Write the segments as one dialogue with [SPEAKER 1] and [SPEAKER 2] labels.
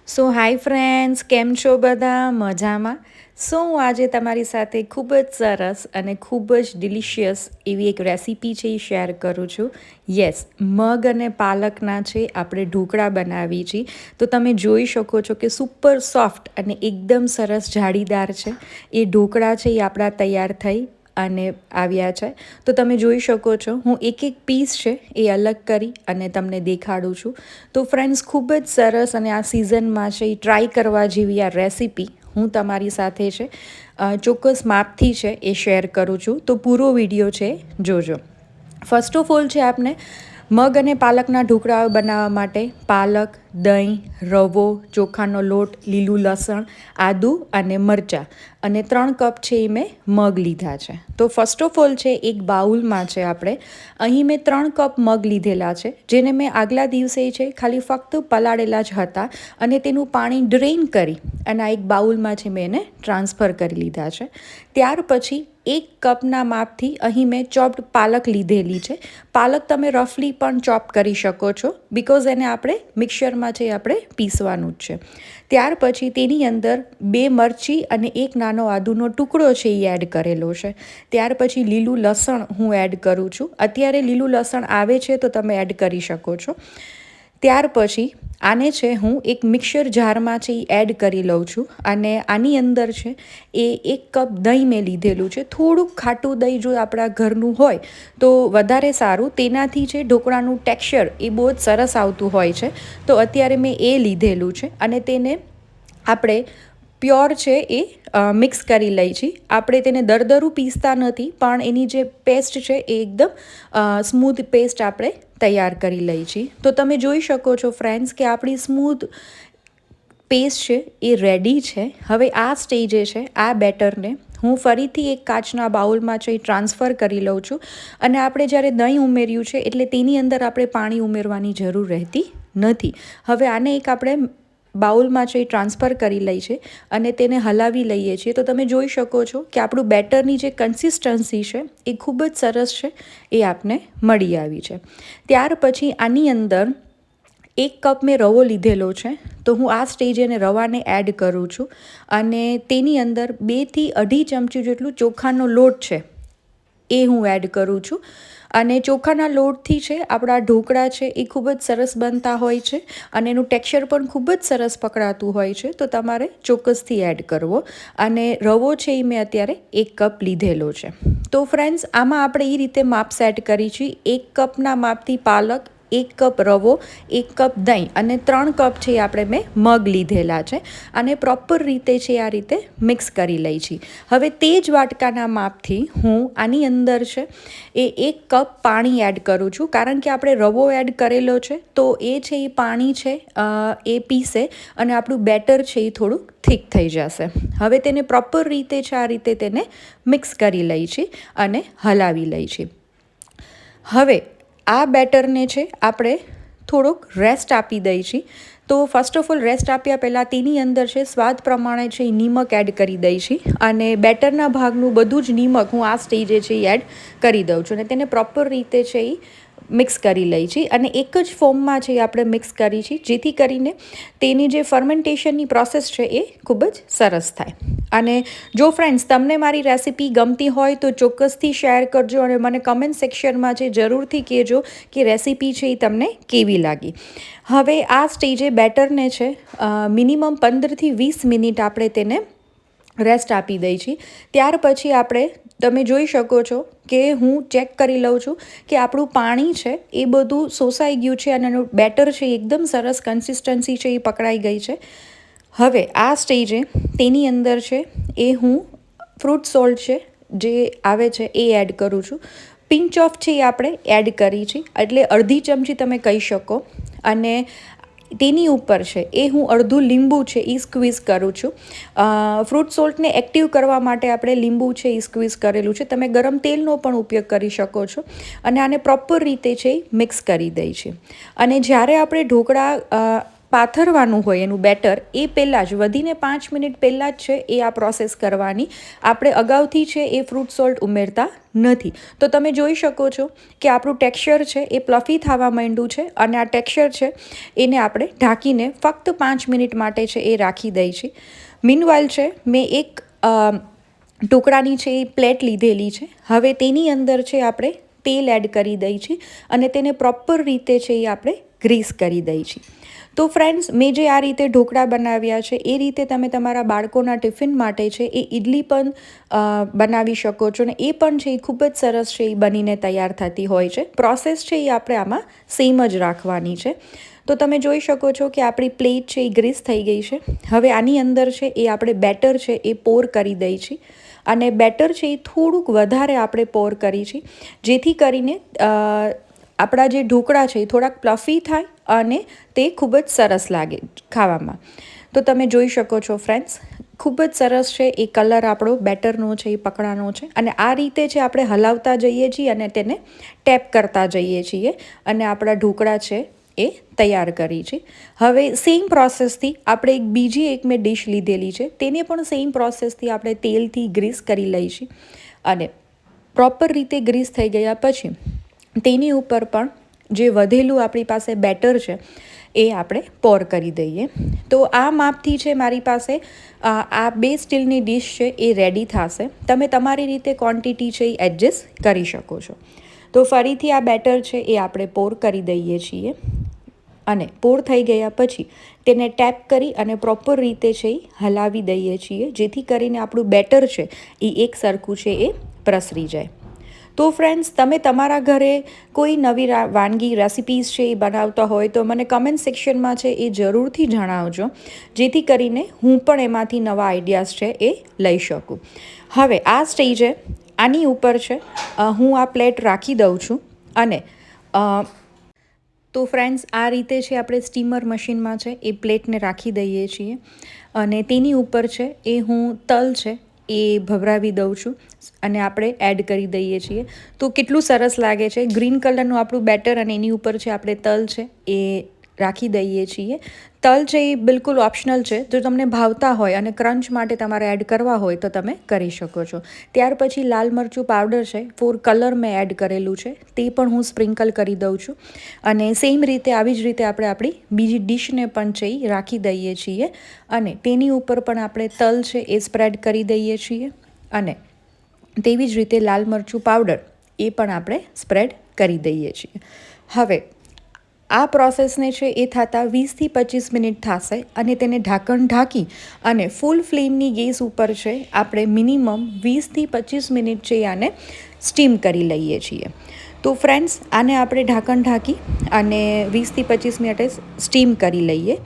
[SPEAKER 1] સો hi friends, કેમ છો બધા? મજામાં? સો હું આજે તમારી સાથે ખૂબ જ સરસ અને ખૂબ જ ડિલિશિયસ એવી એક રેસીપી છે એ શેર કરું છું. યસ, મગ અને પાલકના છે આપણે ઢોકળા બનાવી છીએ. તો તમે જોઈ શકો છો કે સુપર સોફ્ટ અને એકદમ સરસ જાળીદાર છે એ ઢોકળા છે એ આપણા તૈયાર થઈ અને આવ્યા છે. તો તમે જોઈ શકો છો હું એક પીસ છે એ અલગ કરી અને તમને દેખાડું છું. તો ફ્રેન્ડ્સ, ખૂબ જ સરસ અને આ સિઝનમાં છે એ ટ્રાય કરવા જેવી આ રેસીપી હું તમારી સાથે છે ચોક્કસ માપથી છે એ શેર કરું છું. તો પૂરો વિડીયો છે જોજો. ફર્સ્ટ ઓફ ઓલ છે આપને મગ અને પાલકના ઢોકળા બનાવવા માટે પાલક, દહીં, રવો, ચોખાનો લોટ, લીલું લસણ, આદું અને મરચાં અને 3 કપ છે એ મેં મગ લીધા છે. તો ફર્સ્ટ ઓફ ઓલ છે એક બાઉલમાં છે આપણે અહીં મેં 3 કપ મગ લીધેલા છે, જેને મેં આગલા દિવસે છે ખાલી ફક્ત પલાળેલા જ હતા અને તેનું પાણી ડ્રેઇન કરી અને આ એક બાઉલમાં છે મેં એને ટ્રાન્સફર કરી લીધા છે. ત્યાર પછી 1 કપના માપથી અહીં મેં ચોપ્ડ પાલક લીધેલી છે. પાલક તમે રફલી પણ ચોપ કરી શકો છો, બિકોઝ એને આપણે મિક્સરમાં છે આપણે પીસવાનું જ છે. ત્યાર પછી તેની અંદર 2 મરચી અને 1 નાનો આદુનો ટુકડો છે એ એડ કરેલો છે. ત્યાર પછી લીલું લસણ હું એડ કરું છું. અત્યારે લીલું લસણ આવે છે તો તમે એડ કરી શકો છો. ત્યાર પછી આને છે હું એક મિક્સર જારમાં છે એ એડ કરી લઉં છું અને આની અંદર છે એ 1 કપ દહીં મેં લીધેલું છે. થોડુંક ખાટું દહીં જો આપણા ઘરનું હોય તો વધારે સારું, તેનાથી છે ઢોકળાનું ટેક્સચર એ બહુ જ સરસ આવતું હોય છે. તો અત્યારે મેં એ લીધેલું છે અને તેને આપણે પ્યોર છે એ મિક્સ કરી લઈ છીએ. આપણે તેને દરદરું પીસતા નથી, પણ એની જે પેસ્ટ છે એ એકદમ સ્મૂથ પેસ્ટ આપણે તૈયાર કરી લઈ છીએ. તો તમે જોઈ શકો છો ફ્રેન્ડ્સ કે આપણી સ્મૂથ પેસ્ટ છે એ રેડી છે. હવે આ સ્ટેજે છે આ બેટરને હું ફરીથી એક કાચના બાઉલમાં છે ટ્રાન્સફર કરી લઉં છું અને આપણે જ્યારે દહીં ઉમેર્યું છે એટલે તેની અંદર આપણે પાણી ઉમેરવાની જરૂર રહેતી નથી. હવે આને એક આપણે બાઉલમાં છે એ ટ્રાન્સફર કરી લઈ છે અને તેને હલાવી લઈએ છીએ. તો તમે જોઈ શકો છો કે આપણું બેટરની જે કન્સિસ્ટન્સી છે એ ખૂબ જ સરસ છે એ આપને મળી આવી છે. ત્યાર પછી આની અંદર 1 કપ મેં રવો લીધેલો છે, તો હું આ સ્ટેજે એને રવાને એડ કરું છું અને તેની અંદર 2 થી 2.5 ચમચી જેટલું ચોખાનો લોટ છે એ હું એડ કરું છું. અને ચોખાના લોટથી છે આપણા ઢોકળા છે એ ખૂબ જ સરસ બનતા હોય છે અને એનું ટેક્સચર પણ ખૂબ જ સરસ પકડાતું હોય છે. તો તમારે ચોક્કસથી એડ કરવો. અને રવો છે એ મેં અત્યારે 1 કપ લીધેલો છે. તો ફ્રેન્ડ્સ, આમાં આપણે એ રીતે માપ સેટ કરી છે 1 કપના માપથી પાલક, 1 કપ રવો, 1 કપ દહીં અને 3 કપ છે આપણે મેં મગ લીધેલા છે અને પ્રોપર રીતે છે આ રીતે મિક્સ કરી લઈ છીએ. હવે તે જ વાટકાના માપથી હું આની અંદર છે એ 1 કપ પાણી એડ કરું છું, કારણ કે આપણે રવો એડ કરેલો છે તો એ છે એ પાણી છે એ પીસે અને આપણું બેટર છે એ થોડુંક થીક થઈ જશે. હવે તેને પ્રોપર રીતે છે આ રીતે તેને મિક્સ કરી લઈ છીએ અને હલાવી લઈ છીએ. હવે આ બેટરને છે આપણે થોડોક રેસ્ટ આપી દઈ છીએ. તો ફર્સ્ટ ઓફ ઓલ રેસ્ટ આપ્યા પહેલાં તેની અંદર છે સ્વાદ પ્રમાણે છે એ નિમક એડ કરી દઈ છીએ અને બેટરના ભાગનું બધું જ નિમક હું આ સ્ટેજે છે એ એડ કરી દઉં છું અને તેને પ્રોપર રીતે છે એ મિક્સ કરી લઈ છીએ અને એક જ ફોર્મમાં છે આપણે મિક્સ કરી છીએ, જેથી કરીને તેની જે ફર્મેન્ટેશનની પ્રોસેસ છે એ ખૂબ જ સરસ થાય. અને જો ફ્રેન્ડ્સ તમને મારી રેસીપી ગમતી હોય તો ચોક્કસથી શેર કરજો અને મને કમેન્ટ સેક્શનમાં છે જરૂરથી કહેજો કે રેસીપી છે એ તમને કેવી લાગી. હવે આ સ્ટેજે બેટરને છે મિનિમમ 15થી 20 મિનિટ આપણે તેને રેસ્ટ આપી દઈ છીએ. ત્યાર પછી આપણે તમે જોઈ શકો છો કે હું ચેક કરી લઉં છું કે આપણું પાણી છે એ બધું શોષાઈ ગયું છે અને એનું બેટર છે એકદમ સરસ કન્સિસ્ટન્સી છે એ પકડાઈ ગઈ છે. હવે આ સ્ટેજે તેની અંદર છે એ હું ફ્રૂટ સોલ્ટ છે જે આવે છે એ એડ કરું છું. પિંચ ઓફ છે એ આપણે એડ કરી છે એટલે અડધી ચમચી તમે કહી શકો અને તેની ઉપર છે એ હું અડધું લીંબુ છે એ સ્ક્વીઝ કરું છું. ફ્રૂટ સોલ્ટને એક્ટિવ કરવા માટે આપણે લીંબુ છે એ સ્ક્વીઝ કરેલું છે. તમે ગરમ તેલનો પણ ઉપયોગ કરી શકો છો અને આને પ્રોપર રીતે છે એ મિક્સ કરી દઈ છે. અને જ્યારે આપણે ઢોકળા પાથરવાનું હોય એનું બેટર એ પહેલાં જ વધીને 5 મિનિટ પહેલાં જ છે એ આ પ્રોસેસ કરવાની. આપણે અગાઉથી છે એ ફ્રૂટ સોલ્ટ ઉમેરતા નથી. તો તમે જોઈ શકો છો કે આપણું ટેક્સચર છે એ પ્લફી થવા માંડ્યું છે અને આ ટેક્સચર છે એને આપણે ઢાંકીને ફક્ત 5 મિનિટ માટે છે એ રાખી દઈ છીએ. મીનવાઇલ છે મેં એક ટુકડાની છે એ પ્લેટ લીધેલી છે. હવે તેની અંદર છે આપણે તેલ એડ કરી દઈ છીએ અને તેને પ્રોપર રીતે છે એ આપણે ગ્રીસ કરી દઈ છીએ. તો ફ્રેન્ડ્સ, મેં જે આ રીતે ઢોકળા બનાવ્યા છે એ રીતે તમે તમારા બાળકોના ટિફિન માટે છે એ ઇડલી પણ બનાવી શકો છો. અને એ પણ છે એ ખૂબ જ સરસ છે એ બનીને તૈયાર થતી હોય છે. પ્રોસેસ છે એ આપણે આમાં સેમ જ રાખવાની છે. તો તમે જોઈ શકો છો કે આપણી પ્લેટ છે એ ગ્રીસ થઈ ગઈ છે. હવે આની અંદર છે એ આપણે બેટર છે એ પોર કરી દઈ છીએ. અને બેટર છે એ થોડુંક વધારે આપણે પોર કરી છીએ, જેથી કરીને આપણા જે ઢોકળા છે એ થોડાક પ્લફી થાય અને તે ખૂબ જ સરસ લાગે ખાવામાં. તો તમે જોઈ શકો છો ફ્રેન્ડ્સ, ખૂબ જ સરસ છે એ કલર આપણો બેટરનો છે એ પકડાનો છે. અને આ રીતે છે આપણે હલાવતા જઈએ છીએ અને તેને ટેપ કરતા જઈએ છીએ અને આપણા ઢોકળા છે એ તૈયાર કરી છે. હવે સેમ પ્રોસેસથી આપણે એક મેં ડીશ લીધેલી છે, તેને પણ સેમ પ્રોસેસથી આપણે તેલથી ગ્રીસ કરી લઈશું. અને પ્રોપર રીતે ગ્રીસ થઈ ગયા પછી તેની ઉપર પણ જે વધેલું આપણી પાસે બેટર છે એ આપણે પોર કરી દઈએ. તો આ માપથી છે મારી પાસે આ 2 સ્ટીલની ડીશ છે એ રેડી થશે. તમે તમારી રીતે ક્વોન્ટિટી છે એ એડજસ્ટ કરી શકો છો. તો ફરીથી આ બેટર છે એ આપણે પોર કરી દઈએ છીએ અને પોર થઈ ગયા પછી તેને ટેપ કરી અને પ્રોપર રીતે છે એ હલાવી દઈએ છીએ, જેથી કરીને આપણું બેટર છે એ એક સરખું છે એ પ્રસરી જાય. તો ફ્રેન્ડ્સ, તમે તમારા ઘરે કોઈ નવી વાનગી રેસિપીઝ છે એ બનાવતા હોય તો મને કમેન્ટ સેક્શનમાં છે એ જરૂરથી જણાવજો, જેથી કરીને હું પણ એમાંથી નવા આઈડિયાઝ છે એ લઈ શકું. હવે આ સ્ટેજે આની ઉપર છે હું આ પ્લેટ રાખી દઉં છું. અને તો ફ્રેન્ડ્સ, આ રીતે છે આપણે સ્ટીમર મશીનમાં છે એ પ્લેટને રાખી દઈએ છીએ અને તેની ઉપર છે એ હું તલ છે એ ભભરાવી દઉં છું અને આપણે એડ કરી દઈએ છીએ. તો કેટલું સરસ લાગે છે, ગ્રીન કલરનું આપણું બેટર અને એની ઉપર છે આપણે તલ છે એ રાખી દઈએ છીએ. તલ છે એ બિલકુલ ઓપ્શનલ છે. જો તમને ભાવતા હોય અને ક્રંચ માટે તમારે એડ કરવા હોય તો તમે કરી શકો છો. ત્યાર પછી લાલ મરચું પાવડર છે ફોર કલર મેં એડ કરેલું છે, તે પણ હું સ્પ્રિંકલ કરી દઉં છું. અને સેમ રીતે આવી જ રીતે આપણે આપણી બીજી ડીશને પણ છે એ રાખી દઈએ છીએ અને તેની ઉપર પણ આપણે તલ છે એ સ્પ્રેડ કરી દઈએ છીએ અને તેવી જ રીતે લાલ મરચું પાવડર એ પણ આપણે સ્પ્રેડ કરી દઈએ છીએ. હવે આ પ્રોસેસને છે એ થતાં 20થી 25 મિનિટ થશે અને તેને ઢાંકણ ઢાંકી અને ફૂલ ફ્લેમની ગેસ ઉપર છે આપણે મિનિમમ 20થી 25 મિનિટ છે આને સ્ટીમ કરી લઈએ છીએ. તો ફ્રેન્ડ્સ, આને આપણે ઢાંકણ ઢાંકી અને 20થી 25 મિનિટે સ્ટીમ કરી લઈએ.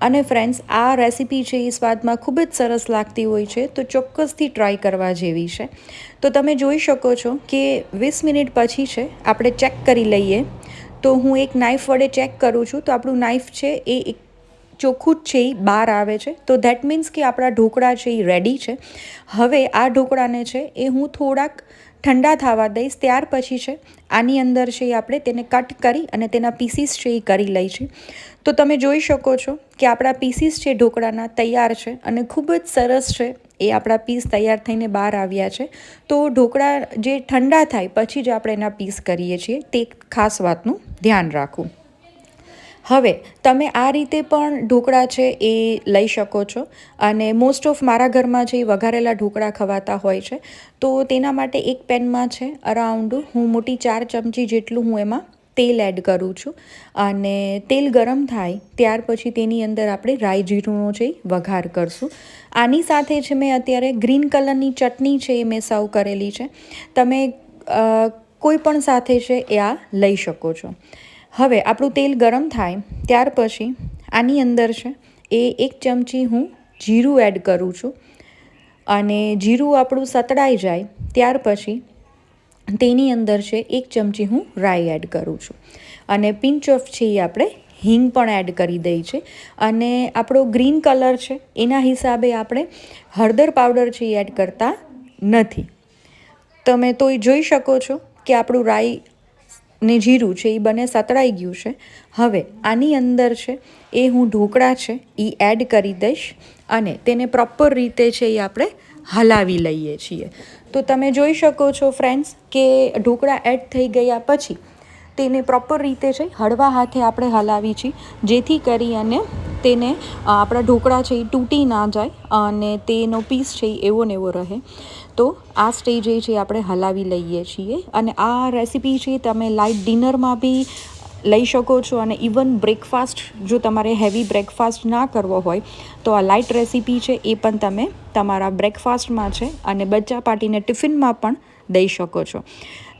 [SPEAKER 1] અને ફ્રેન્ડ્સ, આ રેસિપી છે એ સ્વાદમાં ખૂબ જ સરસ લાગતી હોય છે, તો ચોક્કસથી ટ્રાય કરવા જેવી છે. તો તમે જોઈ શકો છો કે 20 મિનિટ પછી છે આપણે ચેક કરી લઈએ. તો હું એક નાઇફ વડે ચેક કરું છું તો આપણું નાઇફ છે એ ચોખ્ખું જ છે એ બહાર આવે છે. તો ધેટ મીન્સ કે આપણા ઢોકળા છે એ રેડી છે. હવે આ ઢોકળાને છે એ હું થોડાક ઠંડા થવા દઈશ. ત્યાર પછી છે આની અંદર છે એ આપણે તેને કટ કરી અને તેના પીસીસ છે એ કરી લઈશું. તો તમે જોઈ શકો છો કે આપણા પીસીસ છે ઢોકળાના તૈયાર છે અને ખૂબ જ સરસ છે એ આપણા પીસ તૈયાર થઈને બહાર આવ્યા છે. તો ઢોકળા જે ઠંડા થાય પછી જ આપણે એના પીસ કરીએ છીએ, તે ખાસ વાતનું ધ્યાન રાખવું. હવે તમે આ રીતે પણ ઢોકળા છે એ લઈ શકો છો અને મોસ્ટ ઓફ મારા ઘરમાં જે વઘારેલા ઢોકળા ખવાતા હોય છે, તો તેના માટે એક પેનમાં છે અરાઉન્ડ હું મોટી 4 ચમચી જેટલું હું એમાં તેલ એડ કરું છું. અને તેલ ગરમ થાય ત્યાર પછી તેની અંદર આપણે રાઈ જીરુંનો છે વઘાર કરશું. આની સાથે છે મેં અત્યારે ગ્રીન કલરની ચટણી છે એ મેં સર્વ કરેલી છે. તમે કોઈ પણ સાથે છે એ આ લઈ શકો છો. હવે આપણું તેલ ગરમ થાય ત્યાર પછી આની અંદર છે એ 1 ચમચી હું જીરું એડ કરું છું. અને જીરું આપણું સતળાઈ જાય ત્યાર પછી તેની અંદર છે 1 ચમચી હું રાઈ એડ કરું છું. અને પિંચ ઓફ છે એ આપણે હિંગ પણ એડ કરી દઈ છે. અને આપણો ગ્રીન કલર છે એના હિસાબે આપણે હળદર પાવડર છે એ એડ કરતા નથી. તમે તો જોઈ શકો છો કે આપણું રાઈ ને જીરું છે એ બંને સતળાઈ ગયું છે. હવે આની અંદર છે એ હું ઢોકળા છે એ એડ કરી દઈશ અને તેને પ્રોપર રીતે છે એ આપણે હલાવી લઈએ છીએ. તો તમે જોઈ શકો છો ફ્રેન્ડ્સ કે ઢોકળા એડ થઈ ગયા પછી તેને પ્રોપર રીતે છે હળવા હાથે આપણે હલાવી છીએ, જેથી કરી અને તેને આપણા ઢોકળા છે એ તૂટી ના જાય અને તેનો પીસ છે એ એવો ને એવો રહે. તો આ સ્ટેજે છે આપણે હલાવી લઈએ છીએ. અને આ રેસીપી છે તમે લાઇટ ડિનરમાં બી લઈ શકો છો અને ઇવન બ્રેકફાસ્ટ, જો તમારે હેવી બ્રેકફાસ્ટ ના કરવો હોય તો આ લાઇટ રેસીપી છે એ પણ તમે તમારા બ્રેકફાસ્ટમાં છે અને બચ્ચા પાર્ટીને ટિફિનમાં પણ દઈ શકો છો.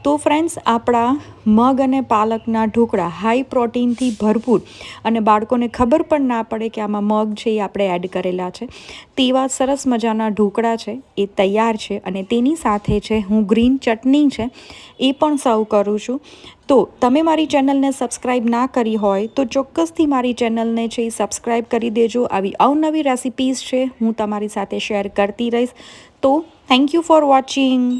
[SPEAKER 1] તો ફ્રેન્ડ્સ, આપણા મગ અને પાલકના ઢોકળા હાઈ પ્રોટીનથી ભરપૂર અને બાળકોને ખબર પણ ના પડે કે આમાં મગ છે એ આપણે એડ કરેલા છે તેવા સરસ મજાના ઢોકળા છે એ તૈયાર છે. અને તેની સાથે છે હું ગ્રીન ચટણી છે એ પણ સર્વ કરું છું. તો તમે મારી ચેનલને સબસ્ક્રાઈબ ના કરી હોય તો ચોક્કસથી મારી ચેનલને છે એ સબસ્ક્રાઈબ કરી દેજો. આવી અવનવી રેસિપીઝ છે હું તમારી સાથે શેર કરતી રહીશ. તો થેન્ક યુ ફોર વોચિંગ.